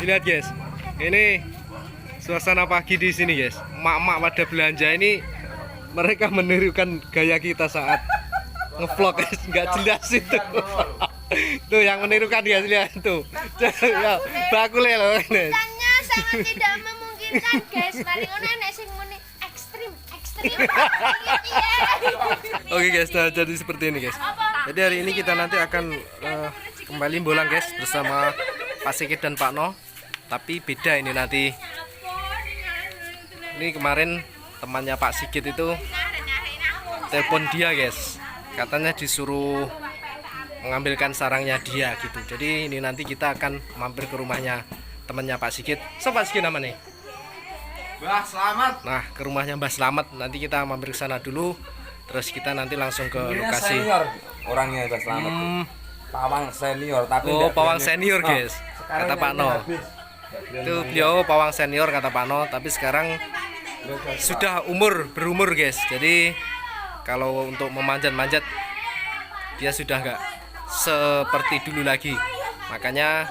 Lihat guys, ini suasana pagi di sini guys. Mak-mak pada belanja ini, mereka menirukan gaya kita saat ngevlog guys. Nggak jelas itu. Tuh yang menirukan guys, lihat tuh. Ya, bakule loh ini. Tanya sangat tidak memungkinkan guys. Paling ngono nek sing muni ekstrim. Oke guys, nah jadi seperti ini guys. Jadi hari ini kita nanti akan kembali bolang guys bersama Pak Sigit dan Pak No. Tapi beda ini nanti. Ini kemarin temannya Pak Sigit itu telepon dia guys. Katanya disuruh mengambilkan sarangnya dia gitu. Jadi ini nanti kita akan mampir ke rumahnya temannya Pak Sigit. Siapa Pak Sigit namanya? Mbah Slamet. Nah, ke rumahnya Mbah Slamet. Nanti kita mampir ke sana dulu. Terus kita nanti langsung ke lokasi. Senior orangnya Mbah Slamet. Pawang senior tapi Oh, pawang senior guys. Kata Pak No. Itu beliau pawang senior kata Pak No, tapi sekarang sudah berumur guys. Jadi kalau untuk memanjat-manjat dia sudah enggak seperti dulu lagi. Makanya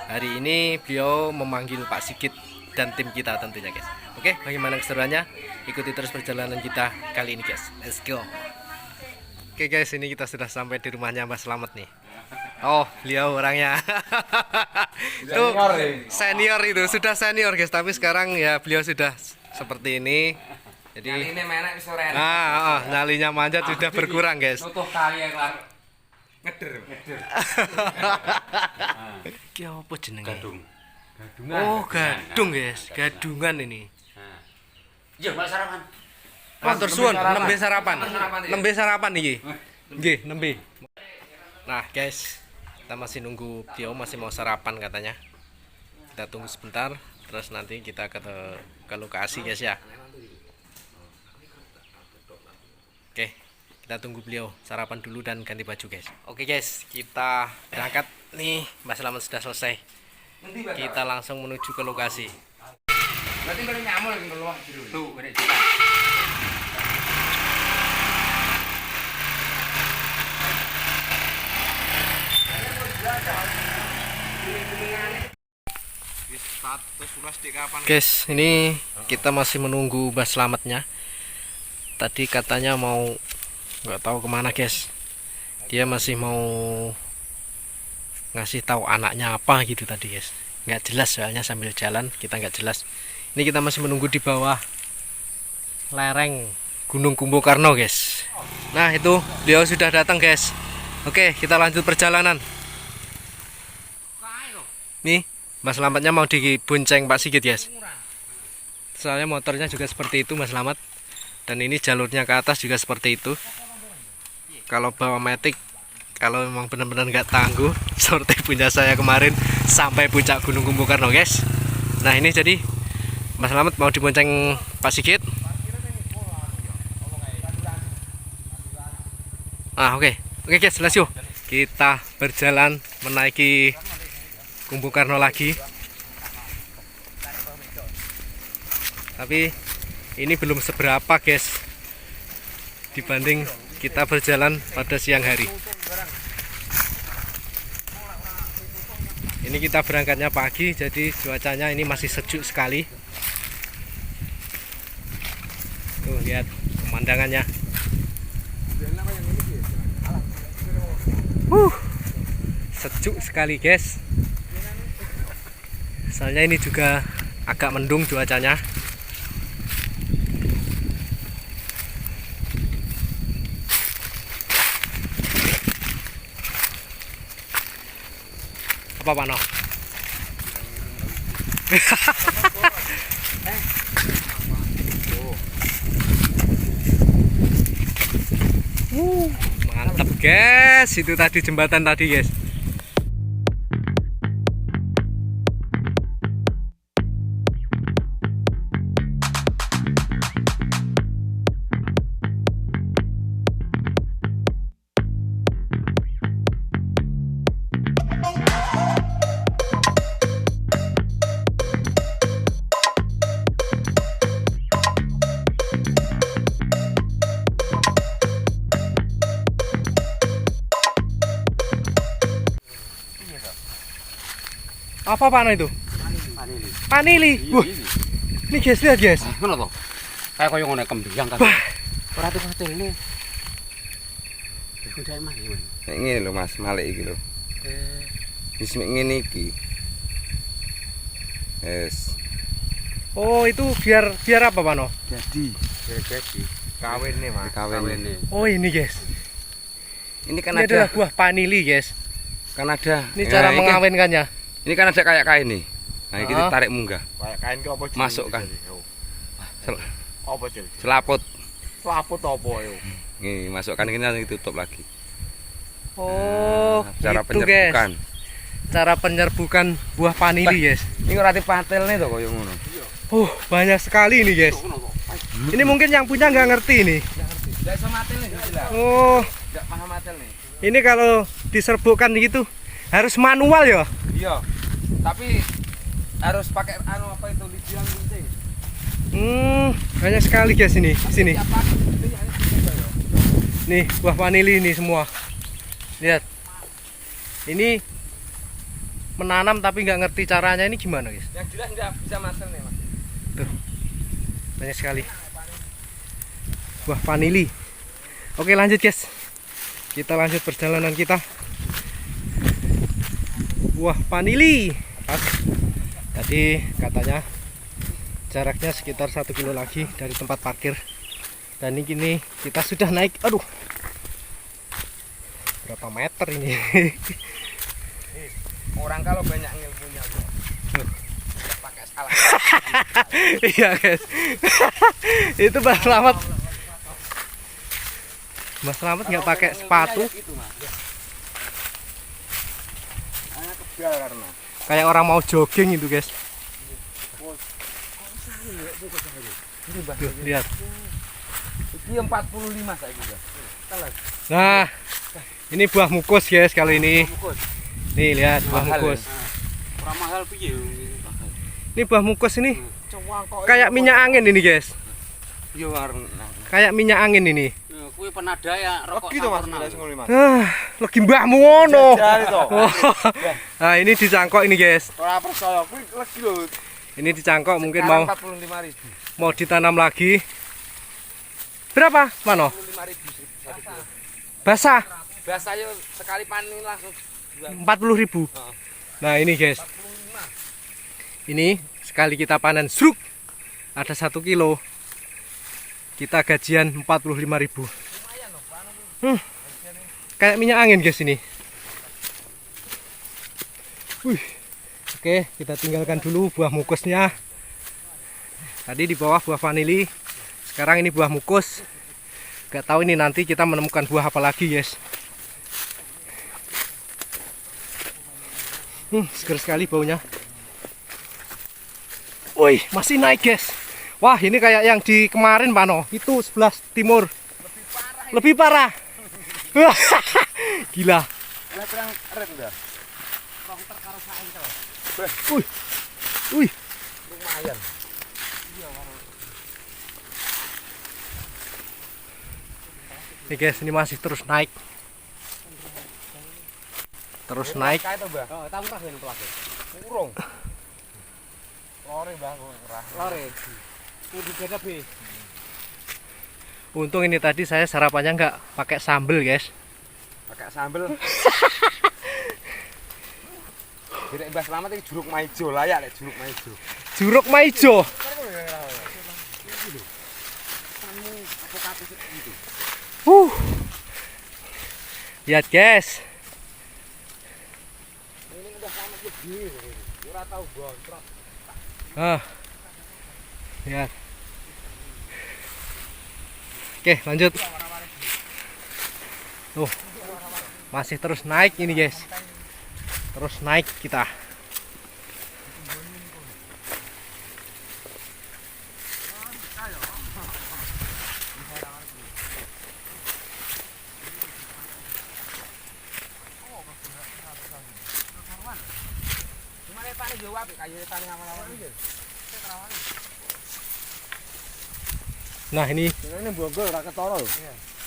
hari ini beliau memanggil Pak Sigit dan tim kita tentunya guys. Oke, bagaimana keseruannya? Ikuti terus perjalanan kita kali ini guys. Let's go. Oke guys, ini kita sudah sampai di rumahnya Mbak Slamet nih. Oh, beliau orangnya. Tuh senior itu, sudah senior guys, tapi sekarang ya beliau sudah seperti ini. Jadi ini menek wis ora. nyalinya manjat sudah berkurang guys. Nutuh kali ya kelar. Ngeder. Iki apa jenenge? Gadung. Oh, gadung guys, gadungan ini. Iya, Mbak sarapan. Matur suwun, nembe sarapan. Nembe sarapan iki. Nggih, nembe. Nah, guys, kita masih nunggu beliau masih mau sarapan katanya. Kita tunggu sebentar, terus nanti kita ke lokasi guys ya. Oke, kita tunggu beliau sarapan dulu dan ganti baju guys. Oke guys, kita berangkat nih. Mbak Slamet sudah selesai. Kita langsung menuju ke lokasi. Berarti kalau nyamuk lagi keluar jero. Tuh, gede. Guys, ini kita masih menunggu Mbak Slametnya. Tadi katanya mau nggak tahu kemana guys. Dia masih mau ngasih tahu anaknya apa gitu tadi guys. Nggak jelas soalnya sambil jalan kita nggak jelas. Ini kita masih menunggu di bawah lereng Gunung Kumbukarno guys. Nah itu beliau sudah datang guys. Oke, kita lanjut perjalanan. Nih Mas Slametnya mau dibonceng Pak Sigit guys. Soalnya motornya juga seperti itu Mas Slamet. Dan ini jalurnya ke atas juga seperti itu. Kalau bawa matic, kalau memang benar-benar nggak tangguh seperti punya saya kemarin sampai puncak Gunung Kumbukarno guys. Nah ini jadi Mas Slamet mau dibonceng Pak Sigit. Oke guys, let's go. Kita berjalan menaiki Kumbukarno lagi. Tapi ini belum seberapa guys dibanding kita berjalan pada siang hari. Ini kita berangkatnya pagi, jadi cuacanya ini masih sejuk sekali. Tuh lihat pemandangannya. Sejuk sekali guys. Soalnya ini juga agak mendung cuacanya. Apa Pak No? Mantap guys, itu tadi jembatan tadi guys. Apa Pak No itu? Panili. Panili. Wah, ini guys, lihat guys. Ngono to. Kayak koyo ngene kembang kan. Ora tuh kecilne. Iku jae mah iki. Nek ngene lho Mas, malik iki lho. Wis mek ngene iki. Yes. Oh, itu biar apa, Pano? Jadi Kawin nih, Mas. kawin. Oh, ini guys. Ini kan Ini ada adalah buah panili, guys. kan ada. Ini cara ini- mengawinkannya. Ini kan ada kayak kain nih. Nah, ini Ah. ditarik munggah. Kayak kain ki apa jenenge? Masukkan. Sel- Apa jenenge? Selaput. Selaput apa yo? Nih, masukkan ini nanti tutup lagi. Oh, Cara gitu, penyerbukan. guys. Cara penyerbukan buah panili, guys. Ini ora patel nih to koyo ngono. Banyak sekali ini, guys. Ini mungkin yang punya nggak ngerti nih. Enggak iso matel nih jelas. Oh, Enggak paham matel nih. ini kalau diserbukkan gitu harus manual ya. Iya. Tapi harus pakai apa itu lidian gunting. Banyak sekali guys ini. Sini. Nih, buah vanili ini semua. Lihat. Ini menanam tapi nggak ngerti caranya, ini gimana, guys? Yang jelas enggak bisa matel nih, Mas. Tuh. Banyak sekali. Buah vanili. Oke, lanjut, guys. Kita lanjut perjalanan kita. Buah vanili. Pas. Tadi katanya jaraknya sekitar 1 kilo lagi dari tempat parkir. Dan ini kini kita sudah naik. Aduh. Berapa meter ini? Orang kalau banyak ilmunya bro. Pakai salah. Iya, guys. Itu Mas Slamet. Mas Slamet nggak pakai sepatu, Itu, Mas. Hanya kebal karena. kayak orang mau jogging itu, guys. Tuh, lihat. Ini 45 saya juga. Nah, ini buah mukus, guys, kali ini. Nih, lihat buah Mahal, mukus. Ora mahal piye? Ini buah mukus ini kayak minyak angin ini, guys. Yo warna. Kayak minyak angin ini. Kuwi penada ya rokok Gitu Mas, sampurna. sing ngono Mas. Lagi mbahmu ngono. Jari to. Oh. Nah, ini dicangkok ini, guys. Ora percaya kuwi legi lho. Ini dicangkok mungkin mau 45.000. ditanam lagi. Berapa? Mano? 45.000. Basah. Biasa yo sekali panen langsung 40.000. Nah, ini, guys. Ini sekali kita panen sruk ada 1 kilo. Kita gajian 45.000. Kayak minyak angin, guys, ini. Wih. Oke, kita tinggalkan dulu buah mukusnya. Tadi di bawah buah vanili, sekarang ini buah mukus. Gak tahu ini nanti kita menemukan buah apa lagi, guys. Seger sekali baunya. Woi, masih naik, guys. Wah, ini kayak yang di kemarin, Pano. Itu sebelah timur. Lebih parah. Gila. Terang red udah. Wih. Lumayan. Nih, guys, ini masih terus naik. Terus naik. Kae to, Mbah. Oh, tahu tak yang pelake. Urung. Lore, Mbah, ngerah. Lore. Kudu beda be. Untung ini tadi saya sarapannya nggak pakai sambel, guys. Pakai sambel. Direk Mbah Slamet iki jeruk maijo, layak lek jeruk maijo. Jeruk maijo. Lihat, guys. Ora tau gontrok. Lihat. Oke, lanjut. Tuh. Masih terus naik ini, guys. Terus naik kita. Nah, ini Ini bonggol ora ketara lho.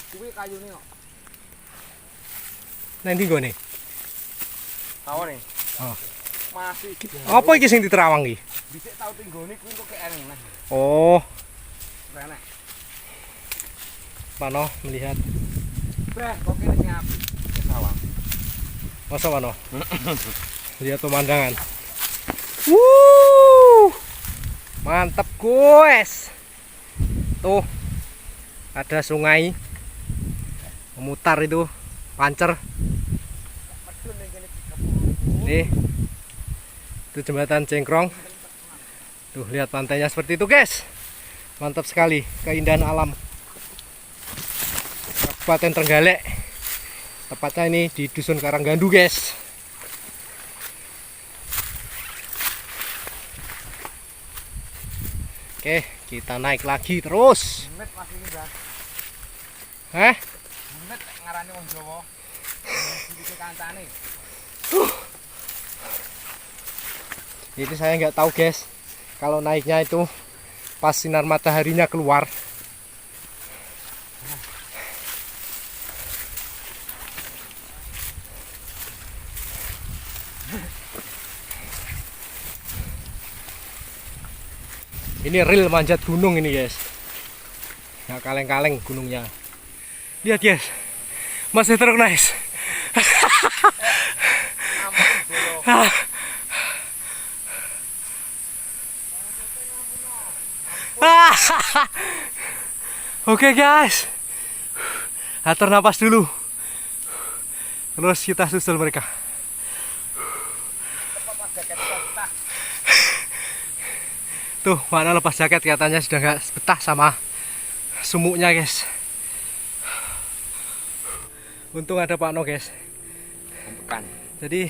Kuwi kayune kok. nanti gue nih. Tawon nih. Oh. Masih. Apa iki sing diterawang iki? Dhisik tau tinggone kuwi kok eneng nah. Oh, Renek. Pano melihat. Beh, kok kene sing apik. Sawang. Masa Pano? Lihat pemandangan. Wuh. Mantap, guys. Tuh. Ada sungai memutar itu, pancer. Nih. Itu jembatan Cengkrong. Tuh, lihat pantainya seperti itu, guys. Mantap sekali, keindahan alam. Kabupaten Trenggalek. Tepatnya ini di Dusun Karanggandu, guys. Oke, kita naik lagi terus. Met masih ini, Bang. Hah? Met ngarani wong Jawa. Iki kancane. Itu saya nggak tahu, guys. Kalau naiknya itu pas sinar mataharinya keluar. Ini real manjat gunung ini, guys. Nggak kaleng-kaleng gunungnya. Lihat, guys. Masih terknais. Oke, guys. Atur napas dulu. Terus kita susul mereka. Tuh, mana lepas jaket katanya sudah nggak betah sama sumuknya, guys. Untung ada Pak No, guys. Ambekan. Jadi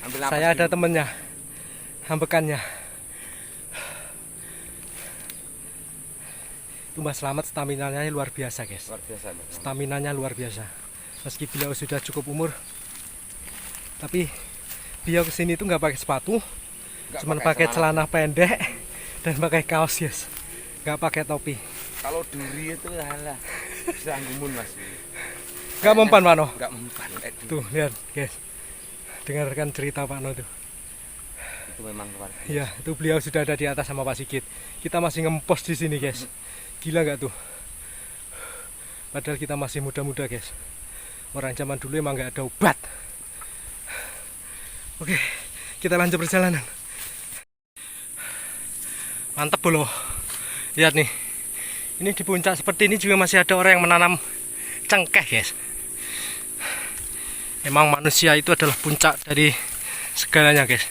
Ambil napas saya ada dulu. temennya, ambekannya. Itu Mas Slamet staminanya luar biasa, guys. Luar biasa, Bang. Staminanya luar biasa. Meski beliau sudah cukup umur, tapi beliau kesini tuh nggak pakai sepatu, cuman pakai celana pendek dan pakai kaos, guys. Nggak pakai topi. Kalau duri itu halah. Bisa gumun, Mas. Nggak mempan, Pak No. Enggak mempan. Tuh, lihat, guys. Dengarkan cerita Pak No tuh. Itu memang luar biasa. Ya, itu beliau sudah ada di atas sama Pak Sigit. Kita masih ngempos di sini, guys. Gila nggak tuh? Padahal kita masih muda-muda, guys. Orang zaman dulu emang nggak ada obat. Oke, kita lanjut perjalanan. Mantep bolo. Lihat nih. Ini di puncak seperti ini juga masih ada orang yang menanam cengkeh, guys. Emang manusia itu adalah puncak dari segalanya, guys.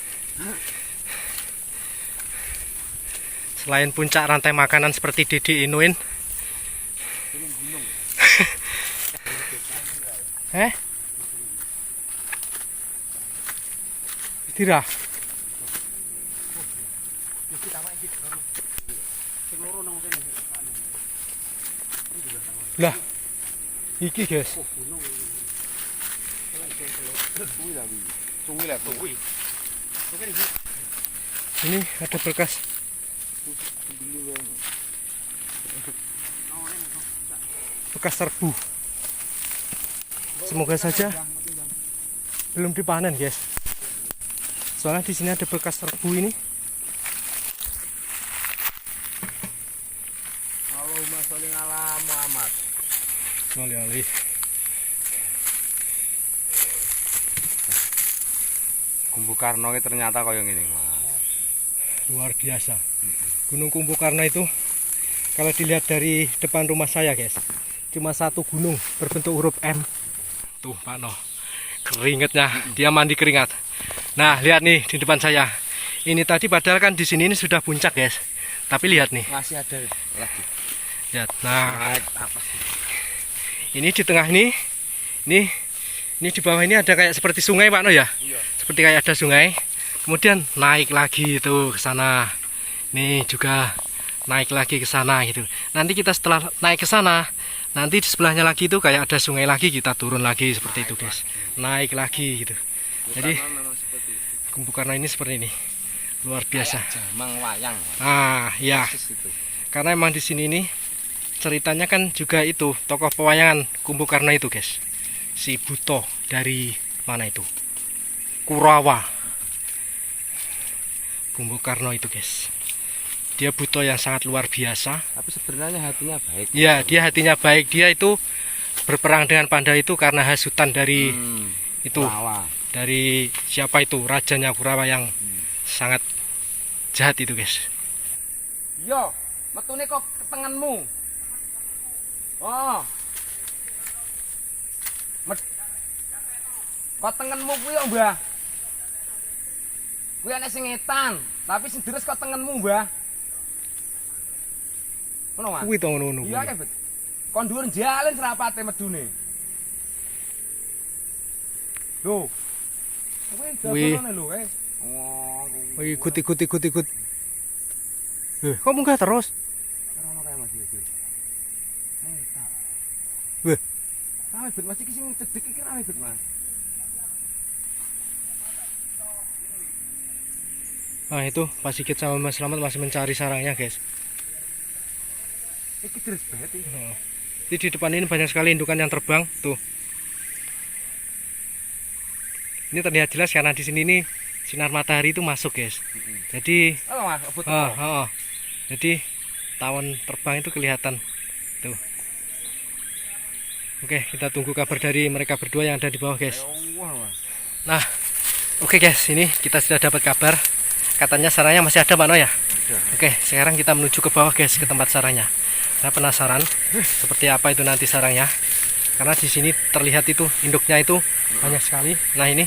Selain puncak rantai makanan seperti Dede Inuin. Istirahat. Lah, iki, guys. Ini ada bekas serbu. Semoga saja belum dipanen, guys. Soalnya di sini ada bekas serbu ini. Allahumma sholli ala Muhammad. Alih-alih. Kumbu Karno ternyata kaya ngene, Mas. Luar biasa. Gunung Kumbu Karno itu kalau dilihat dari depan rumah saya, guys, cuma satu gunung berbentuk huruf M. Tuh, Pak No. Keringetnya, dia mandi keringat. Nah, lihat nih di depan saya. Ini tadi padahal kan di sini ini sudah puncak, guys. Tapi lihat nih. Masih ada lagi. Lihat. Nah, Apa sih? ini di tengah ini di bawah ini ada kayak seperti sungai, Pak No, ya? Iya. Seperti kayak ada sungai. Kemudian naik lagi itu ke sana. Nih juga naik lagi ke sana gitu. Nanti kita setelah naik ke sana, nanti di sebelahnya lagi itu kayak ada sungai lagi, kita turun lagi seperti itu, guys. Naik lagi gitu. Jadi Memang seperti itu. Kumbu Karno ini seperti ini. Luar biasa. Jamang wayang. Ah, ya. Persis itu. Karena emang di sini nih ceritanya kan juga itu tokoh pewayangan Kumbu Karno itu, guys. Si Buto dari mana itu? Kurawa. Bumbu Karno itu guys. Dia buto yang sangat luar biasa. Tapi sebenarnya hatinya baik. Ya, dia hatinya baik. Dia itu berperang dengan panda itu karena hasutan dari itu. Kurawa. Dari siapa itu? Rajanya Kurawa yang sangat jahat itu guys. Yo, metune kok ketenganmu. Oh. Kok tengenmu kuwi yo, Mbah. Kuwi ana sing ngetan, tapi sing deres kok tengenmu, Mbah. Ngono, Mas. Kuwi to ngono. Iya, Kak, Bet. Kon dhuwur jalen serapate medune. Lho. Kuwi jabone lho, Oh, ikut. Kok munggah terus? Ora kae Mas iki. Weh. Rame Bet Mas iki sing cedhek iki rame Bet Mas. Nah itu Pak Sigit sama Mas Slamet masih mencari sarangnya guys. Iki deres banget iki. Di depan ini banyak sekali indukan yang terbang tuh. Ini terlihat jelas karena di sini nih sinar matahari itu masuk guys. Jadi Halo Mas, obot. jadi tawon terbang itu kelihatan tuh. Oke, kita tunggu kabar dari mereka berdua yang ada di bawah guys. Nah, oke guys, ini kita sudah dapat kabar. Katanya sarangnya masih ada Pak No ya. Oke, sekarang kita menuju ke bawah guys, ke tempat sarangnya. Saya penasaran seperti apa itu nanti sarangnya. Karena di sini terlihat itu induknya itu banyak sekali. Nah ini,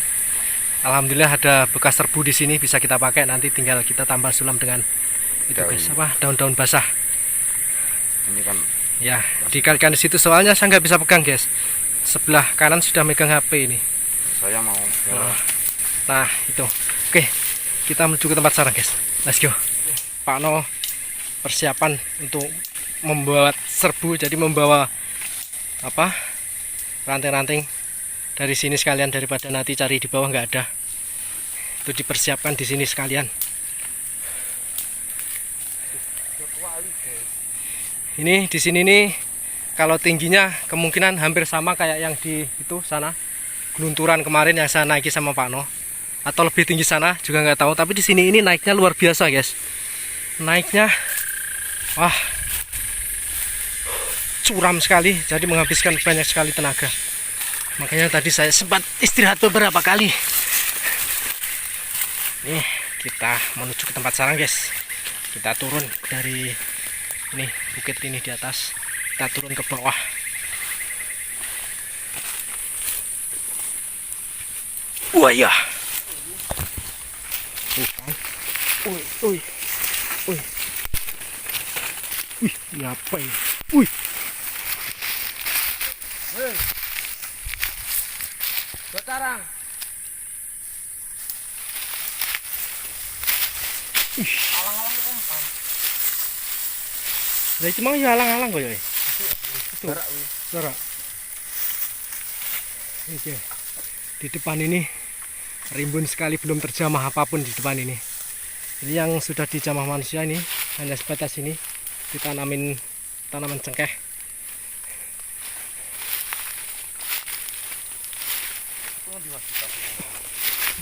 alhamdulillah ada bekas serbu di sini bisa kita pakai. Nanti tinggal kita tambah sulam dengan itu guys, apa daun-daun basah. Ini kan Ya, dikalikan di situ soalnya saya nggak bisa pegang guys. Sebelah kanan sudah megang HP ini. saya mau Nah itu, oke, kita menuju ke tempat sarang guys. Let's go. Pak No persiapan untuk membuat serbu, jadi membawa apa ranting-ranting dari sini sekalian daripada nanti cari di bawah nggak ada. Itu dipersiapkan di sini sekalian. Ini di sini nih kalau tingginya kemungkinan hampir sama kayak yang di itu sana gelunturan kemarin yang saya naiki sama Pak No, atau lebih tinggi sana juga nggak tahu. Tapi di sini ini naiknya luar biasa guys. Naiknya wah curam sekali, jadi menghabiskan banyak sekali tenaga. Makanya tadi saya sempat istirahat beberapa kali. Nih kita menuju ke tempat sarang guys. Kita turun dari ini bukit ini di atas, kita turun ke bawah. Wah ya. Wih. Ini apa ini? Wih. Sekarang alang-alang umpan. Lah iki mang ya alang-alang kok ya. Itu. Sorak. Oke. Di depan ini rimbun sekali, belum terjamah apapun di depan ini. Ini yang sudah dijamah manusia ini hanya sebatas ini ditanamin tanaman cengkeh.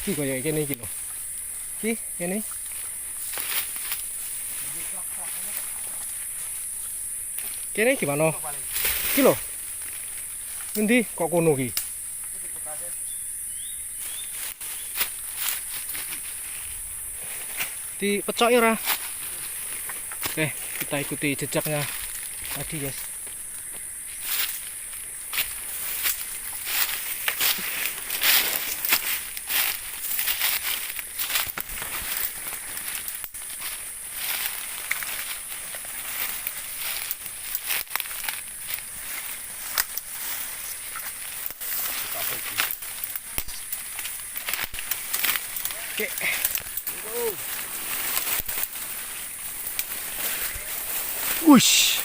Iki koyo kene iki lho. Iki kene. Kene gimana? Iki lho. Endi kok kono iki? Dipecok ya ora? Oke, kita ikuti jejaknya tadi guys. Oke. Wush.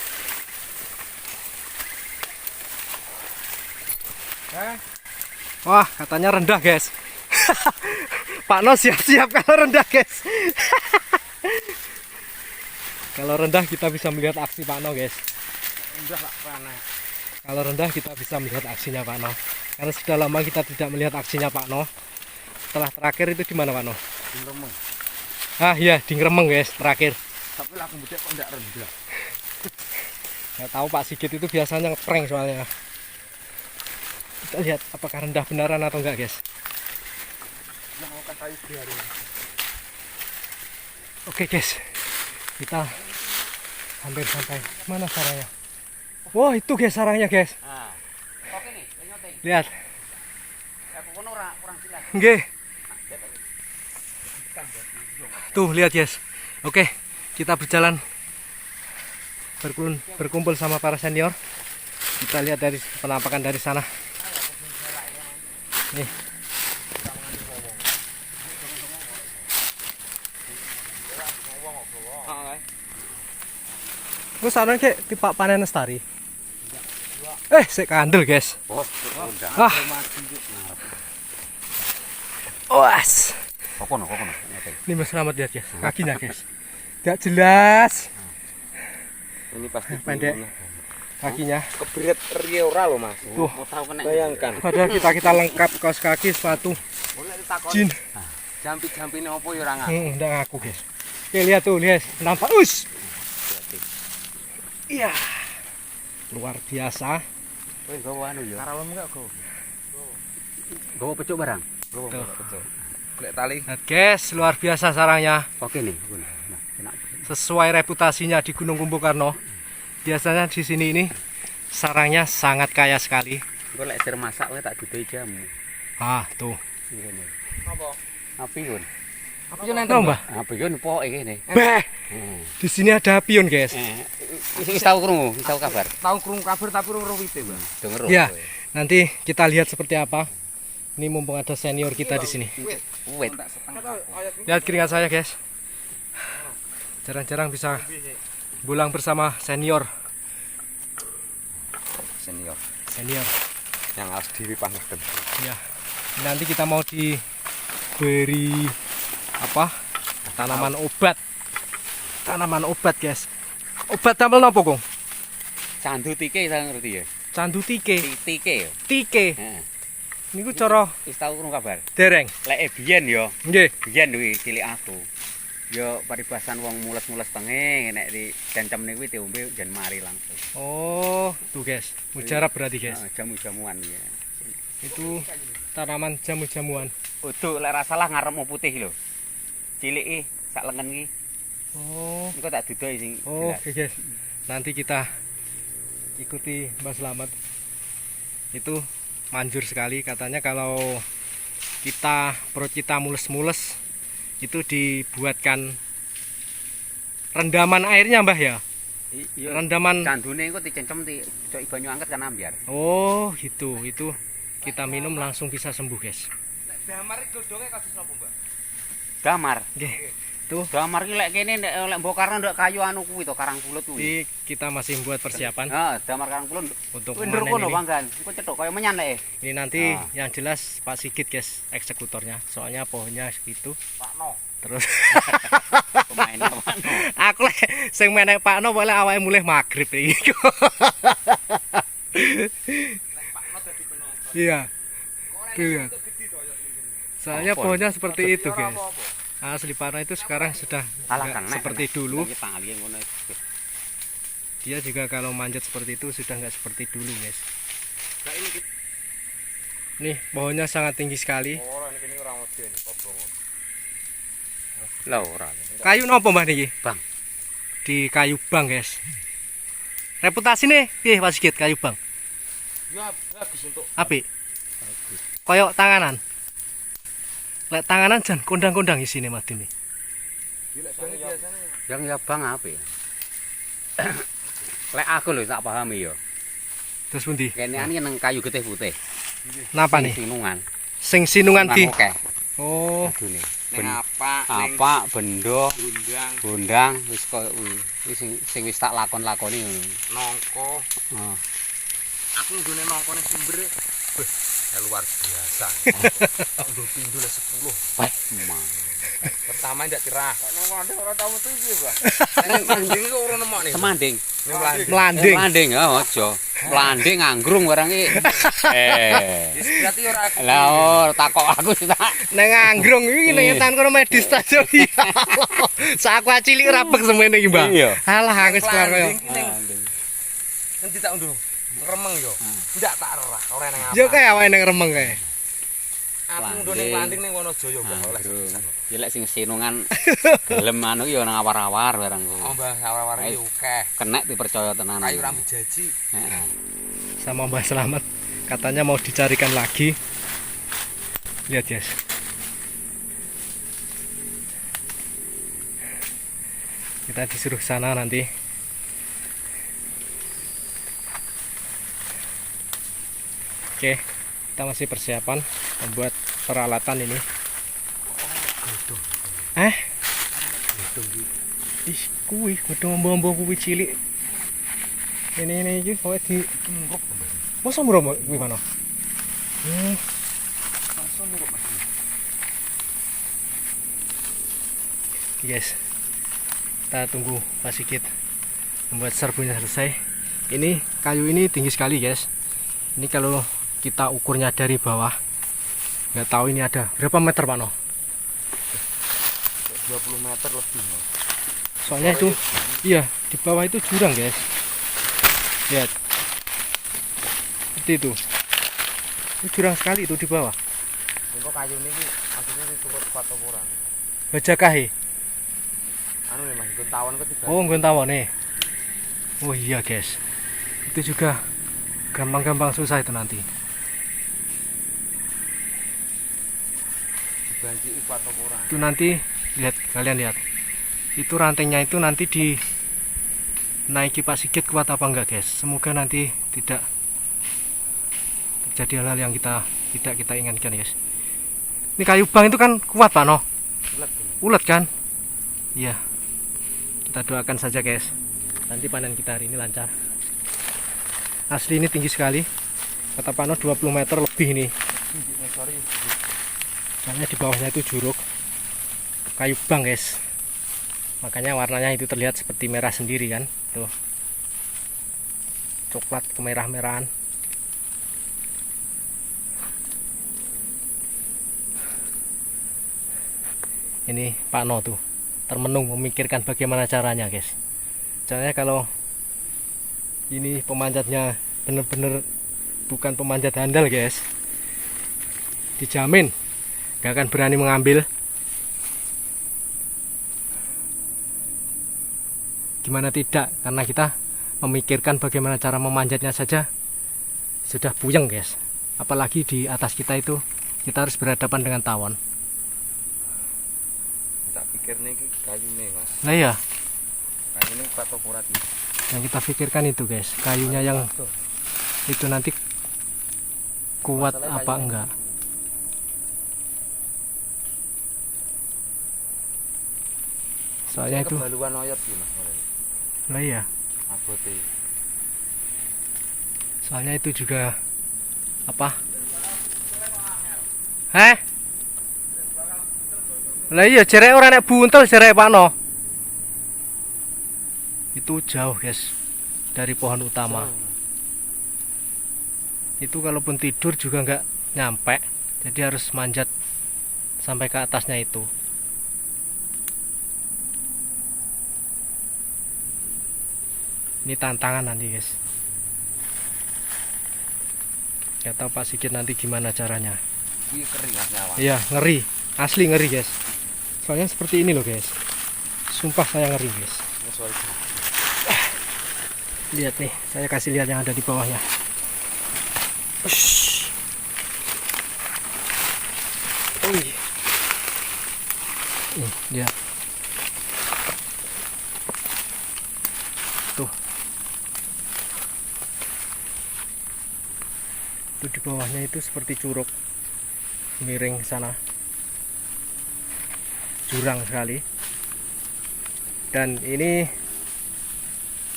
Wah, katanya rendah, guys. Pak No siap-siap kalau rendah, guys. Kalau rendah kita bisa melihat aksi Pak No, guys. Rendah lah panas. Kalau rendah kita bisa melihat aksinya Pak No. Karena sudah lama kita tidak melihat aksinya Pak No. Setelah terakhir itu di mana Pak No? Di Remeng. Ah iya, di Ngremeng guys, terakhir. Tapi laku bedek kok ndak rendah. Nggak tahu Pak Sigit itu biasanya ngeprank soalnya. Kita lihat apakah rendah benaran atau enggak guys. Yang akan kayu hari ini. Oke guys, kita hampir sampai mana sarangnya. Wah itu guys sarangnya guys. Nah. Oke nih, nyoting. Lihat. Aku kono kurang jelas. Nggih. Tuh lihat guys. Oke, kita berjalan berkumpul sama para senior. Kita lihat dari penampakan dari sana. Nih. Terus sarang kayak tipak panen lestari. Sik kandel guys. Bos, udah. Ah. Was. Kokono, nyoting. Ini Mas Slamet lihat guys, kakinya guys. Gak jelas Ini pasti pendek kakinya. keberat ria ora lo Mas. Tuh. Mau tahu kena. Bayangkan. Padahal kita lengkap kaos kaki, sepatu, Boleh ditakon. jin. Jampi-jampine opo ya ora ngaku. Nggak ngaku guys. Oke lihat tuh, lihat nampak us. Iya. Luar biasa. Wis gawa anu ya. Karawem enggak kok? Gawa pecuk barang. Gowo Tuh. betul. Golek tali. Lihat guys, luar biasa sarangnya. Oke nih, nah, enak. Sesuai reputasinya di Gunung Kumbu Karno. Biasanya di sini ini sarangnya sangat kaya sekali. Golek sir masak wae tak dudai jamu. Ah, tuh. Ngene. Apa? Api yun. Apa yo nenten, Tahu, Mbah? Api yun pokoke kene. Beh, di sini ada pion, guys. Wis tau krungu, wis tau kabar. Tahu krungu kabar tapi urung wite, Bang. Denger. Ya, nanti kita lihat seperti apa. Ini mumpung ada senior kita di sini. Wit. Lihat keringat saya, guys. Jarang-jarang bisa pulang bersama senior. Senior. Yang harus diri pangaken. Ya. Nanti kita mau diberi apa? Tanaman obat. Tanaman obat, guys. Obat damel napa, Kong? Candu tike saya ngerti ya. Candu tike. Tike ya. Tike. Heeh. Niku cara Wis tau krungu kabar. dereng. Lek biyen ya, Nggih. biyen kuwi cilik aku. Ya paribasan wong mules-mules tenge nek dicancem niku diombe jan mari langsung. Oh, tuh guys. Mujarab berarti, guys. Heeh, jamu-jamuan ya. Itu tanaman jamu-jamuan. Uduh lek ra salah ngarepmu putih lho. Ciliki sak lengen iki. Oh. Engko tak dudoi sing Oh, jelas. oke guys. Nanti kita ikuti Mbak Slamet. Itu manjur sekali katanya kalau perut kita mules-mules itu dibuatkan rendaman airnya, Mbah ya. Iya. Rendaman. Candune engko dicencem coki banyu anget kan ambyar. Oh, gitu. Itu kita minum langsung bisa sembuh, guys. Damar iki godhonge kados napa, Mbak? Damar. Nggih. Tuh. Damar ki lek kene lek mbok karno ndak kayu anu kuwi to karang pulut kuwi. Jadi kita masih membuat persiapan Heeh, damar karang pulut. untuk Kuwi ndur memanen kono ini. panggan. Iku cetok kaya menyan lek. Ini nanti Ah. yang jelas Pak Sigit, guys, eksekutornya. Soalnya pohonnya segitu. Pakno. Terus Pemain apa? aku lek sing menek Pak No boleh awake mulih magrib iki. Iya. Tuh, ya. Soalnya Apa? pohonnya seperti itu, guys. Asli Pak No itu sekarang sudah Alah nggak kan seperti dulu. Iki tangali ngono. Dia juga kalau manjat seperti itu sudah nggak seperti dulu, guys. Lah ini Nih, pohonnya sangat tinggi sekali. ora niki ora modern kobong. Lah ora. Kayu nopo Mbah niki? Bang. Di kayu bang, guys. Reputasi nih, piye Pak Sigit kayu bang? Ya bagus untuk Apik. Koyok tanganan. Lek tanganan jan kondang-kondang isine madine. gila biasanya. Yang ya bang apa ya? Lek aku lho tak pahami ya. Terus pundi? Kene ani nang kayu getih putih. Napa nih? Sinungan. Sing sinungan di. Oke. Oh, Adune. Ning apa? Ning Apa bendo gundang, gondang wis koyo kuwi sing wis tak lakon-lakoni ngono. nongko. Heeh. Aku ndone nongko ning sumber. Ya luar biasa. Tak ndur pindho le 10. Wah, Pertama ndak cerah. Nongko ora tau metu iki, Mbak. Nek manding kok ora nemok nih. semanding. Ning melanding. melanding. Semanding ya aja. Landhe nganggrung barang iki. Wis berarti ora aku. Lah oh, takok aku sih tak. Nang anggrung iki ning etan kono medis stasiun iki. Sak aku cilik rabek semene iki, Mbah. Iya. Alah aku sekolah koyo. Nanti tak unduh. Remeng yo. Ndak tak erah, ora nang apa. Yo kae awake nang remeng kae. Aku unduh ning landing ning Wonojoyo, Mbah. Oleh sepisan. Ya lek sing sinungan gelem anu ya nang awar-awar barang kuwi. Oh, Mbah, awar-awar iki akeh. Kenek dipercaya tenan. Kayu rambut jaji. Heeh. Sama Mbah Slamet katanya mau dicarikan lagi. Lihat, guys. Kita disuruh sana nanti. Oke, kita masih persiapan membuat peralatan ini. Ih, kuwi godhong ombo-ombo kuwi cilik. Ini iki kowe di Muruk. mosok murah kuwi mana? Guys, kita tunggu Pak Sigit membuat serbunya selesai. Ini kayu ini tinggi sekali, guys. Ini kalau kita ukurnya dari bawah, nggak tahu ini ada berapa meter, Pak No? 20 meter lebih. Mas. Soalnya itu, iya, di bawah itu jurang, guys. Lihat, seperti itu. Itu jurang sekali itu di bawah. Engko kayu niki asline diturut patokoran. Bajakahe. Anu nih Mas, nggon tawon ketiga. Oh, nggon tawone. Oh iya, guys. Itu juga gampang-gampang susah itu nanti. Dibanci patokoran. Itu nanti lihat, kalian lihat. Itu rantainya itu nanti dinaiki Pak Sigit kuat apa enggak, guys. Semoga nanti tidak terjadi hal-hal yang tidak kita inginkan, guys. Ini kayu bang itu kan kuat, Pak No. Ulet gini. Ulet kan? Iya. Kita doakan saja, guys. Nanti panen kita hari ini lancar. Asli ini tinggi sekali. Kata Pak No 20 meter lebih ini. Sorry. Soalnya di bawahnya itu juruk. Kayu bang, guys. Makanya warnanya itu terlihat seperti merah sendiri kan. Tuh. Coklat kemerah-merahan. Ini Pak No tuh termenung memikirkan bagaimana caranya, guys. Caranya kalau ini pemanjatnya bener-bener bukan pemanjat handal, guys, dijamin gak akan berani mengambil. Gimana tidak, karena kita memikirkan bagaimana cara memanjatnya saja sudah puyeng, guys. Apalagi di atas kita itu kita harus berhadapan dengan tawon. Tak pikir niki kayune Mas. Nah ya, Kayune patokoran. yang kita pikirkan itu, guys, kayunya yang itu nanti kuat apa enggak. Soalnya itu, kebaluan oyot iki Mas. nah iya, Abote. soalnya itu juga apa? Heh? Lah iya, jerek ora nek buntel jerek Pak No. Itu jauh, guys, dari pohon utama. Itu kalaupun tidur juga nggak nyampe, jadi harus manjat sampai ke atasnya itu. Ini tantangan nanti, guys. Gak tahu Pak Sigit nanti gimana caranya. Iki kering Mas nyawa. Iya, ngeri, asli ngeri, guys. Soalnya seperti ini loh, guys. Sumpah saya ngeri, guys. Sorry. Lihat nih, saya kasih lihat yang ada di bawahnya. Ush. Ih. Nih, lihat. Tuh. Itu di bawahnya itu seperti curug. Miring sana. Jurang sekali. Dan ini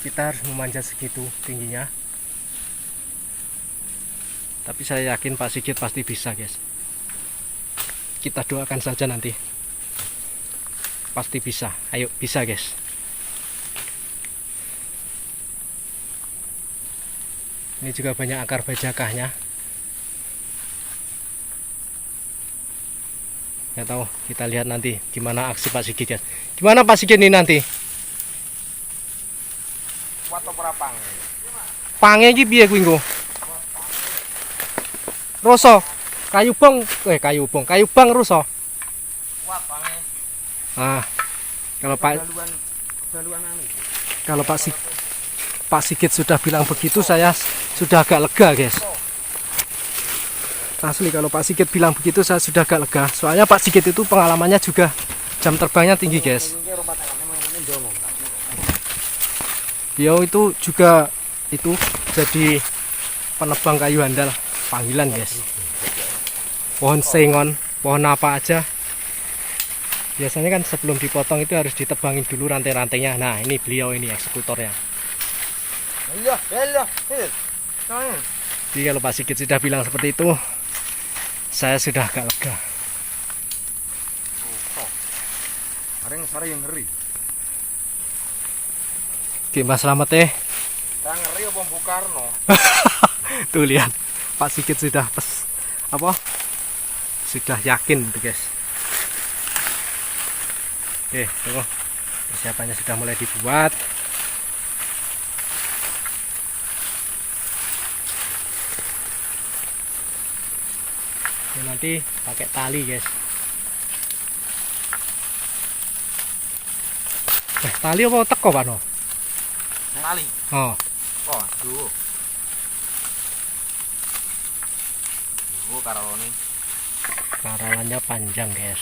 kita harus memanjat segitu tingginya. Tapi saya yakin Pak Sigit pasti bisa, guys. Kita doakan saja nanti. Pasti bisa. Ayo, bisa, guys. Ini juga banyak akar bajakahnya. Nggak tahu, kita lihat nanti gimana aksi Pak Sigit guys. Gimana Pak Sigit ini nanti? Kuat apa pang? Pange iki piye kuwi engko? Roso. Kayu bang ruso. Kuat pange. Ah. Kalau Pak Daluan anu. kalau Pak Sigit sudah bilang begitu, saya sudah agak lega, guys. Asli kalau Pak Sigit bilang begitu saya sudah agak lega. Soalnya Pak Sigit itu pengalamannya juga jam terbangnya tinggi, guys. Beliau itu juga itu jadi penebang kayu handal panggilan, guys. Pohon sengon, pohon apa aja. Biasanya kan sebelum dipotong itu harus ditebangin dulu rantai-rantainya. Nah, ini beliau ini eksekutornya. Iya. Jadi kalau Pak Sigit sudah bilang seperti itu, saya sudah agak lega. Areng sare yang ngeri. Oke, Mas Slamet teh. Yang ngeri apa Bung Karno? Tuh lihat, Pak Sigit sudah sudah yakin tuh, guys. Oke, tunggu. Persiapannya sudah mulai dibuat. Ini nanti pakai tali, guys. Tali apa teko, Pak No? Tali. Oh, Oh, aduh. Karo ini. karalannya panjang, guys.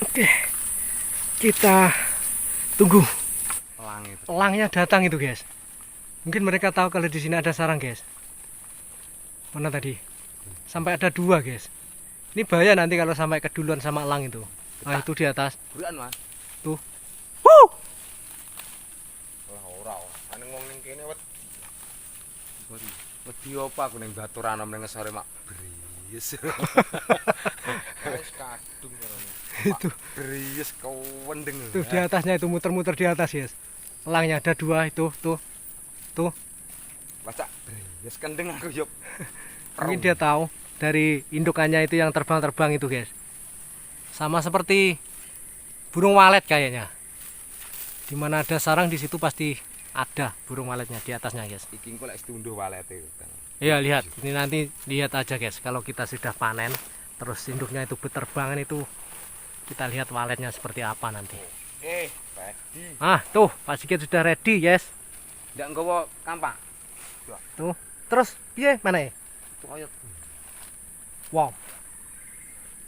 Oke, kita tunggu Langit. elangnya datang itu, guys. Mungkin mereka tahu kalau di sini ada sarang, guys. Mana tadi? Sampai ada 2, guys. Ini bahaya nanti kalau sampai keduluan sama elang itu. Nah, itu di atas. Buruan, Mas. Tuh. Ora. Ane wong ning kene wedi apa aku ning Baturan ning sore mak bries. Wis kadung karo. Itu. Bries kewendeng. Tuh di atasnya itu muter-muter di atas, guys. Elangnya ada 2 itu, tuh. Baca bries kendeng aku yo. Mungkin dia tahu dari indukannya itu yang terbang-terbang itu, guys. Sama seperti burung walet kayaknya. Dimana ada sarang di situ pasti ada burung waletnya di atasnya, guys. Iki engko lek diunduh walete. Iya, lihat. Ini nanti lihat aja, guys. Kalau kita sudah panen, terus induknya itu berterbangan itu, kita lihat waletnya seperti apa nanti. Ready. Ah, tuh Pak Sigit sudah ready, guys. Ndak nggawa kampak. Tuh. Terus, piye mana ya? Oyot. Wow.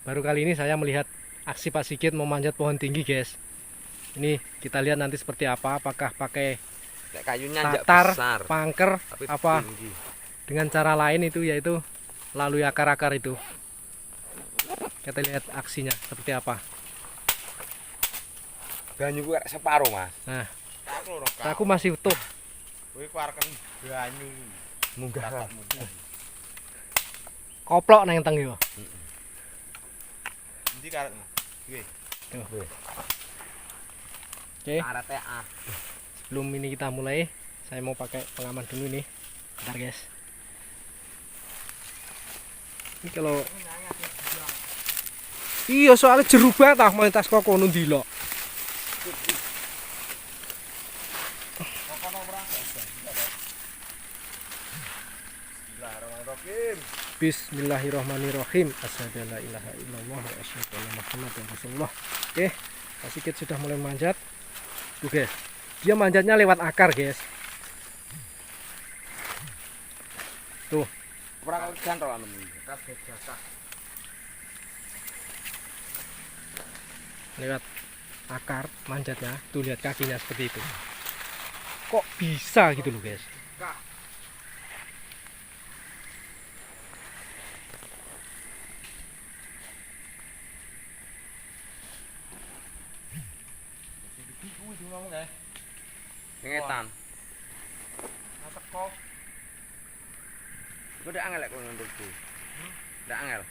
Baru kali ini saya melihat aksi Pak Sigit memanjat pohon tinggi, guys. Ini kita lihat nanti seperti apa. Apakah pakai Lek kayunya ndak tatar, besar, pangker, tapi apa tinggi. dengan cara lain itu, yaitu lalui akar-akar itu. Kita lihat aksinya seperti apa. Banyu ku separo, Mas. Nah, Aku ora aku masih utuh. Kowe ku areken banyu. Munggah. Koplok nang teng yo. Endi karetmu? Piye? Tuh. Oke, Karete ah. sebelum ini kita mulai, saya mau pakai pengaman dulu nih. Bentar, guys. Ini kalau iya, soalnya jeru banget ah main tas kok kono ndelok. Bismillahirrahmanirrahim. Asyhadu an la ilaha illallah wa asyhadu anna Muhammadar Rasulullah. Oke, Pak Sigit sudah mulai manjat. Tuh, guys. Dia manjatnya lewat akar, guys. Tuh. Ora kok jantro anu. Kabeh jasa. Lewat akar manjatnya. Tuh, lihat kakinya seperti itu. Kok bisa gitu loh, guys. Ngetan. Gue udah angel kok nundukku. Udah angel.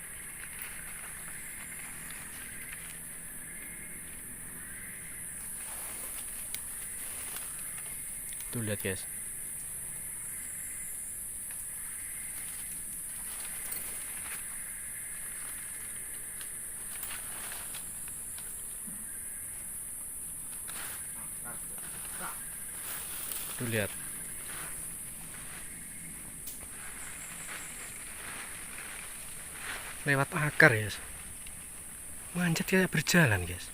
Tuh lihat guys. Tuh lihat. Lewat akar guys. Manjat kayak berjalan guys.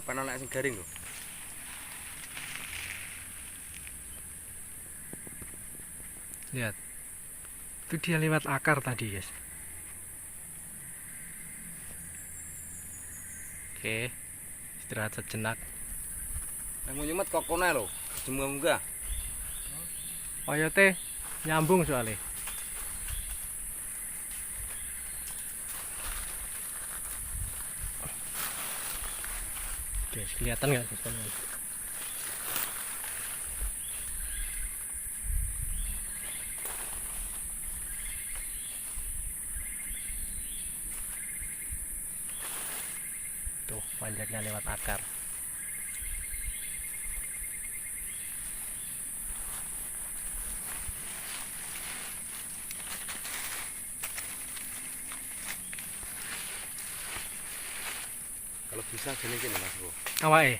Apa anak sing garing lho? Lihat. Itu dia lewat akar tadi guys. Oke. Istirahat sejenak. Yang mau nyemet kokone lho. Jemu enggak. Oyote nyambung soalnya. Guys, kelihatan nggak guys? Tuh, panjatnya lewat akar. Kalau bisa gini gini Mas Bro. Awake.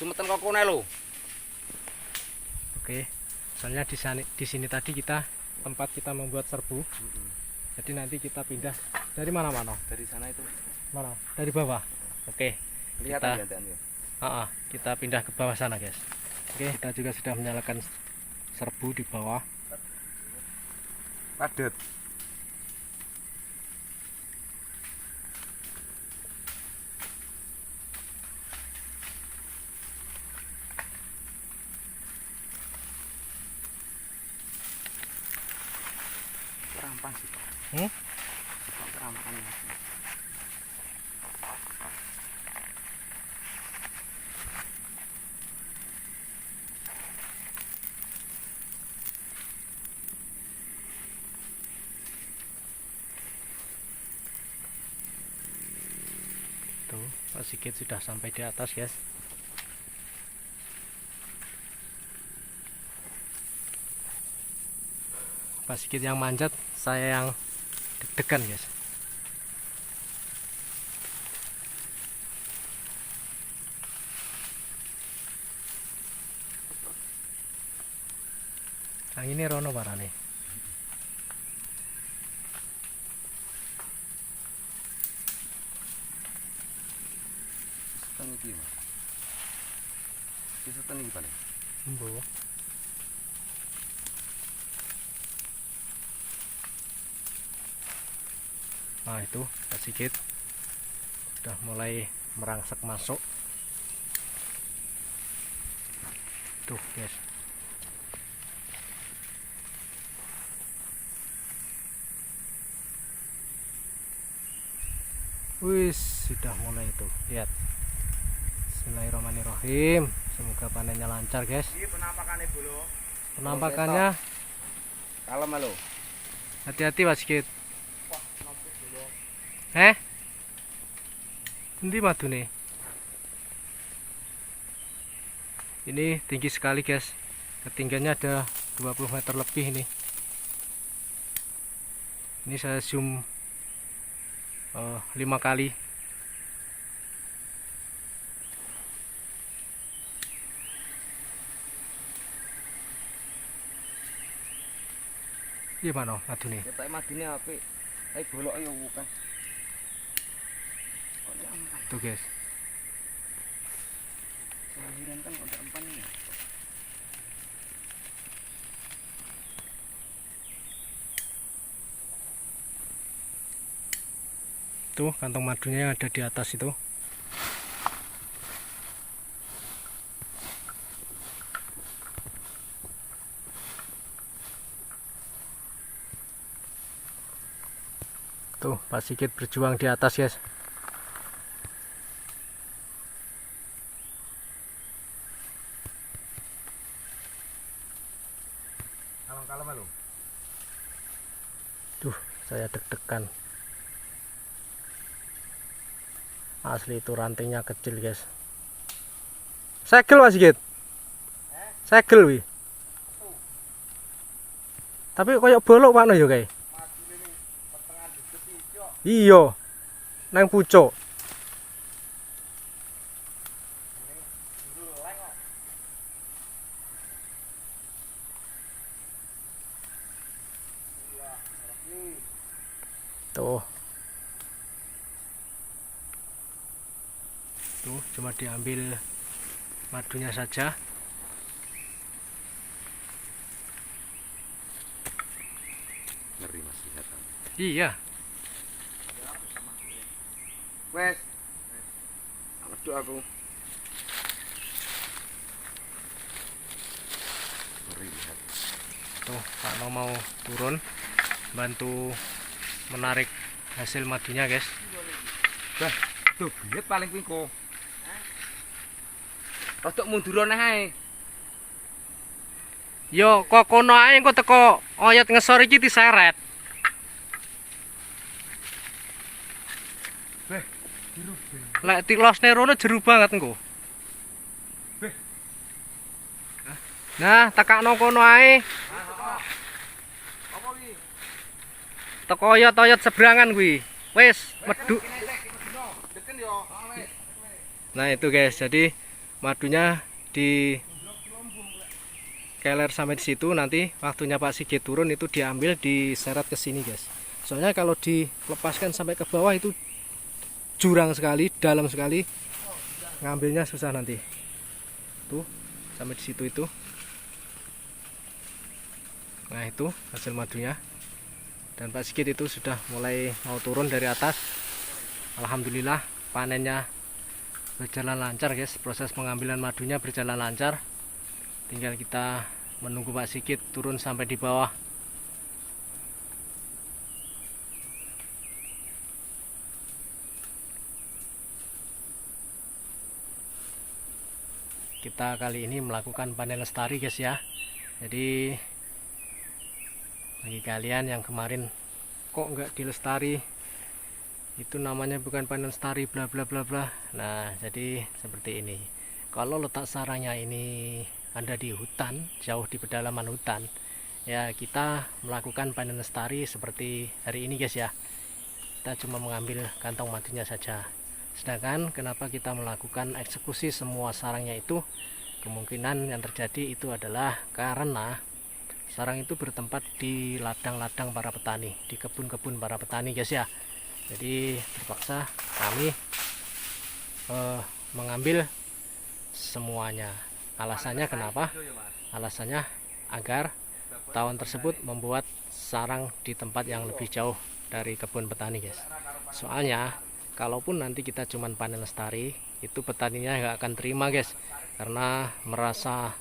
Sumetan kokone lho. Oke. Soalnya di sini tadi tempat kita membuat serbu. Jadi nanti kita pindah dari mana-mana. Dari sana itu. Mana? Dari bawah. Oke. Kelihatan Kita- gantian ya. Kita pindah ke bawah sana, guys. Oke, kita juga sudah menyalakan serbu di bawah. Padet. Kerampan sih Pak. Hmm? Pak, kerampan ya. Tuh, Pak Sigit sudah sampai di atas, guys. Pak Sigit yang manjat, saya yang deg-degan, guys. Nah, ini Rono parane. Setengah iki. Mas. Iki setengah iki paling. Embo. Nah, itu Pak Sigit udah mulai merangsek masuk. Tuh, guys. Wis, sudah mulai tuh. Lihat. Bismillahirrahmanirrahim. Semoga panennya lancar, guys. Iki penampakannya bolo. Penampakannya Kalem lho. hati-hati Pak Sigit. Endi madune? Ini tinggi sekali, guys. Ketinggiannya ada 20 meter lebih ini. Ini saya zoom 5 kali. Gimana madune? Ketok madine apik. Bolok yo bukan. Tuh, guys. Kelahiran kan udah empan ini. Tuh kantong madunya yang ada di atas itu. Tuh Pak Sigit berjuang di atas, guys. Kalem-kalem lho. Tuh, saya deg-degan. Asli itu rantingnya kecil, guys. Segel Mas Sigit. Segel wi. Tapi koyo bolok Pak no yo kae. Iya. Nang pucuk. Tuh. Tuh, cuma diambil madunya saja. Ngeri Mas lihat. Iya. Wes. Aduh aku. Ngeri lihat. Tuh, Pak No mau turun bantu menarik hasil madunya, guys. Bah, tuh biet paling pingko. Rodok munduran ae. Yo, kok kono ae engko teko oyot ngesor iki diseret. Beh, biru beh. Lek tilosne rono jeru banget engko. Beh. Nah, tekakno kono ae. Apa iki? Teko oyot-oyot seberangan kuwi. Wis, medhu. Deken yo. Nah, itu guys. Jadi madunya di keler sampai di situ, nanti waktunya Pak Sigit turun itu diambil diseret ke sini, guys. Soalnya kalau dilepaskan sampai ke bawah itu jurang sekali, dalam sekali. Ngambilnya susah nanti. Tuh, sampai di situ itu. Nah, itu hasil madunya. Dan Pak Sigit itu sudah mulai mau turun dari atas. Alhamdulillah panennya berjalan lancar, guys. Proses pengambilan madunya berjalan lancar. Tinggal kita menunggu Pak Sigit turun sampai di bawah. Kita kali ini melakukan panen lestari, guys ya. Jadi bagi kalian yang kemarin kok nggak dilestari, itu namanya bukan panen lestari bla bla bla bla. Nah, jadi seperti ini. Kalau letak sarangnya ini ada di hutan, jauh di pedalaman hutan, ya kita melakukan panen lestari seperti hari ini, guys ya. Kita cuma mengambil kantong madunya saja. Sedangkan kenapa kita melakukan eksekusi semua sarangnya itu, kemungkinan yang terjadi itu adalah karena sarang itu bertempat di ladang-ladang para petani, di kebun-kebun para petani, guys ya. Jadi terpaksa kami mengambil semuanya. Alasannya kenapa? Alasannya agar tawon tersebut membuat sarang di tempat yang lebih jauh dari kebun petani, guys. Soalnya kalaupun nanti kita cuman panen lestari, itu petaninya nggak akan terima, guys, karena merasa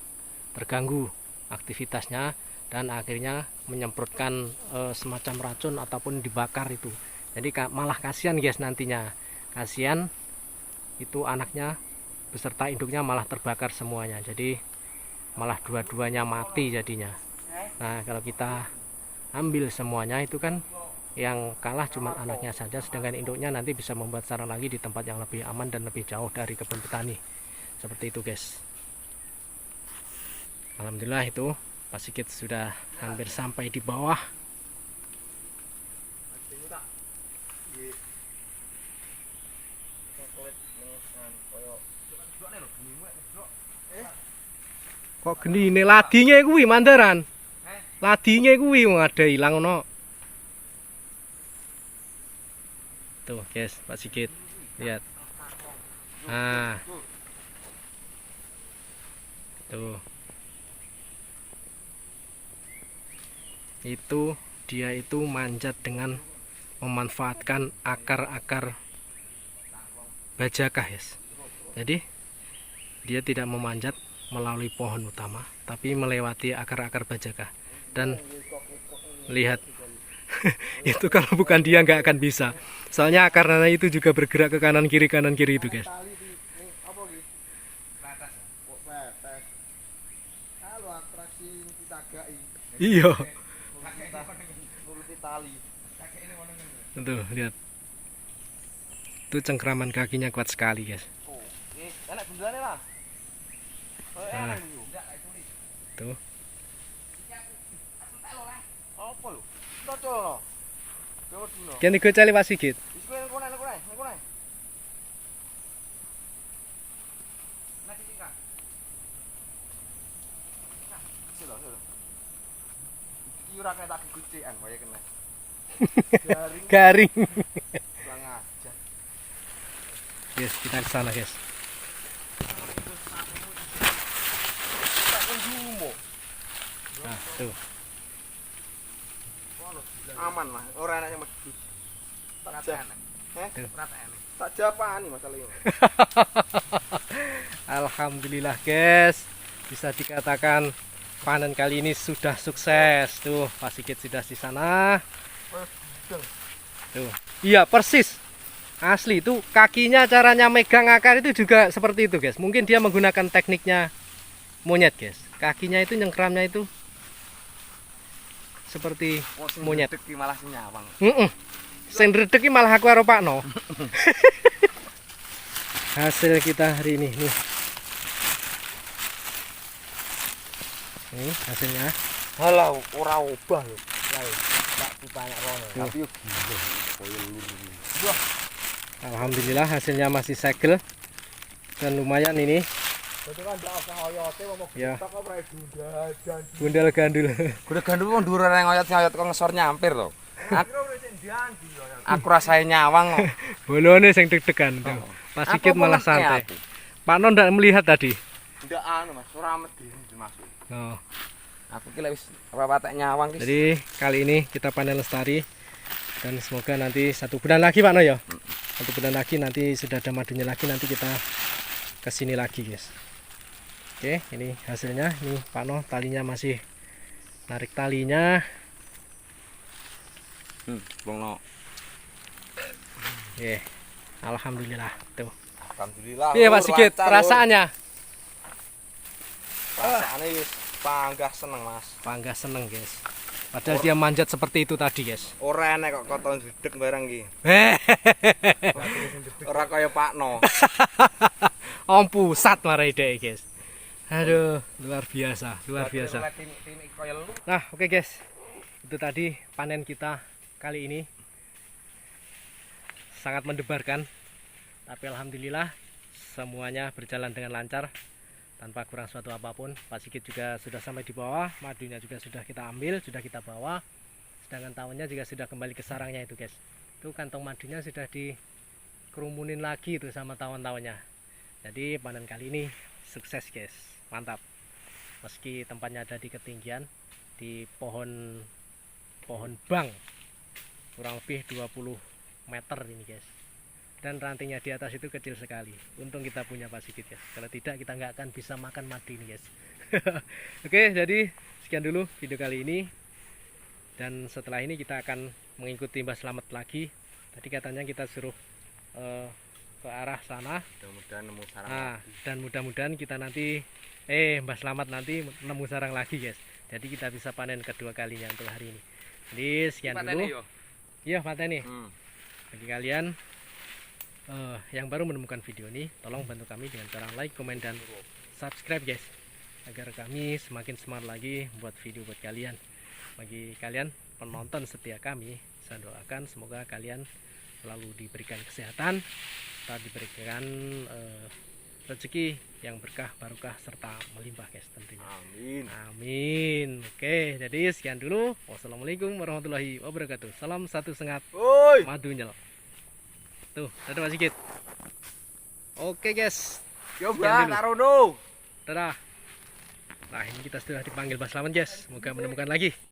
terganggu aktivitasnya dan akhirnya menyemprotkan semacam racun ataupun dibakar itu. Jadi malah kasihan, guys, nantinya. Kasihan itu anaknya beserta induknya malah terbakar semuanya. Jadi malah dua-duanya mati jadinya. Nah, kalau kita ambil semuanya itu kan yang kalah cuma anaknya saja, sedangkan induknya nanti bisa membuat sarang lagi di tempat yang lebih aman dan lebih jauh dari kebun petani. Seperti itu, guys. Alhamdulillah itu Pak Sigit sudah hampir sampai di bawah. Kok gendine ladine kuwi mandaran? Ladine kuwi wong ada ilang ono. Tuh, guys, Pak Sigit. Lihat. Nah. Tuh. Itu dia itu manjat dengan memanfaatkan akar-akar bajakah, guys. Jadi dia tidak memanjat melalui pohon utama, tapi melewati akar-akar bajakah. Dan lihat itu kalau bukan dia nggak akan bisa, soalnya akarnya itu juga bergerak ke kanan kiri itu, guys. Iya. Tuh, lihat. Itu cengkraman kakinya kuat sekali, guys. Nah, tuh. Apa lho? Tocol. Gawat dino. Kene gocali Pak Sigit. Wis kowe nang kono. Nah, iki kan. Nah, silo. Iki ora kena tak gecekan wae kena. Garing Garing. kurang aja. Guys, kita ke sana, guys. Tak kunjumo. Nah, tuh. Aman lah, ora enak yang medhus. Tak enak. Heh? Tuh. Ora enak. Tak japani masalah ini. Alhamdulillah, guys. Bisa dikatakan panen kali ini sudah sukses. Tuh, Pak Sigit sudah di sana. Tuh. Iya, persis. Asli itu kakinya caranya megang akar itu juga seperti itu, guys. Mungkin dia menggunakan tekniknya monyet, guys. Kakinya itu nyengkramnya itu seperti monyet. Iki malah senyawang. Sing redek iki malah aku karo Pakno. Hasil kita hari ini nih. Ini hasilnya. Halah, ora obah lho. Lah, tak banyak rono. Tapi yo gila. Koyo lur. Wah, Alhamdulillah hasilnya masih segel dan lumayan ini. berarti kan ndak usah oyote wong Ya. tak kok ora dundal jan. Gundal gandul. Kudu gandul wong dhuwur ora ngoyot kok ngesor nyampir to. Aku rasain nyawang kok. Bolone sing deg-degan tuh. Pas Sigit malah santai. Pakno ndak melihat tadi. Ndak anu Mas, ora medhi masuk. Oh. Aku ki wis ora patek nyawang ki. Jadi kali ini kita panen lestari dan semoga nanti 1 bulan lagi Pakno ya. 1 bulan lagi nanti sudah ada madunya lagi, nanti kita kesini lagi, guys. Oke, ini hasilnya. Ini Pakno talinya masih narik talinya. Bongno. Oke. Alhamdulillah. Tuh. Alhamdulillah. Iya Pak Sigit, perasaannya? Perasaane wis panggah seneng, Mas. Bangga seneng, guys. Padahal dia manjat seperti itu tadi, guys. Ora enek kok koton gedeg barang ki. Ora kaya Pakno. Om pusat marai deh, guys. Aduh, luar biasa, luar biasa. Tim kaya lu. Nah, oke guys. Itu tadi panen kita kali ini. Sangat mendebarkan. Tapi alhamdulillah semuanya berjalan dengan lancar tanpa kurang suatu apapun. Pak Sigit juga sudah sampai di bawah, madunya juga sudah kita ambil, sudah kita bawa. Sedangkan tawonnya juga sudah kembali ke sarangnya itu, guys. Itu kantong madunya sudah dikerumunin lagi itu sama tawon-tawonnya. Jadi panen kali ini sukses, guys. Mantap. Meski tempatnya ada di ketinggian di pohon bang kurang lebih 20 meter ini, guys. Dan rantingnya di atas itu kecil sekali. Untung kita punya Pak Sigit, guys. Kalau tidak kita nggak akan bisa makan madu ini, guys. Oke, jadi sekian dulu video kali ini. Dan setelah ini kita akan mengikuti Mbah Slamet lagi. Tadi katanya kita suruh ke arah sana. Mudah-mudahan nemu sarang. Nah, dan mudah-mudahan kita nanti Mbah Slamet nanti nemu sarang lagi, guys. Jadi kita bisa panen kedua kalinya untuk hari ini. Jadi sekian dulu. Iya, pateni. Bagi kalian yang baru menemukan video ini, tolong bantu kami dengan cara like, komen, dan subscribe, guys, agar kami semakin semangat lagi buat video buat kalian. Bagi kalian penonton setia kami, saya doakan semoga kalian selalu diberikan kesehatan, serta diberikan rezeki yang berkah, barokah, serta melimpah, guys, tentunya. Amin. Amin. Oke, jadi sekian dulu. Wassalamualaikum warahmatullahi wabarakatuh. Salam satu sengat Oi. madu nyel. Tuh, dadah Pak Sigit. Oke, guys. Yo, Sekian dulu. Tarono. Dadah. Nah, ini kita sudah dipanggil Mbah Slamet, guys. Semoga menemukan lagi.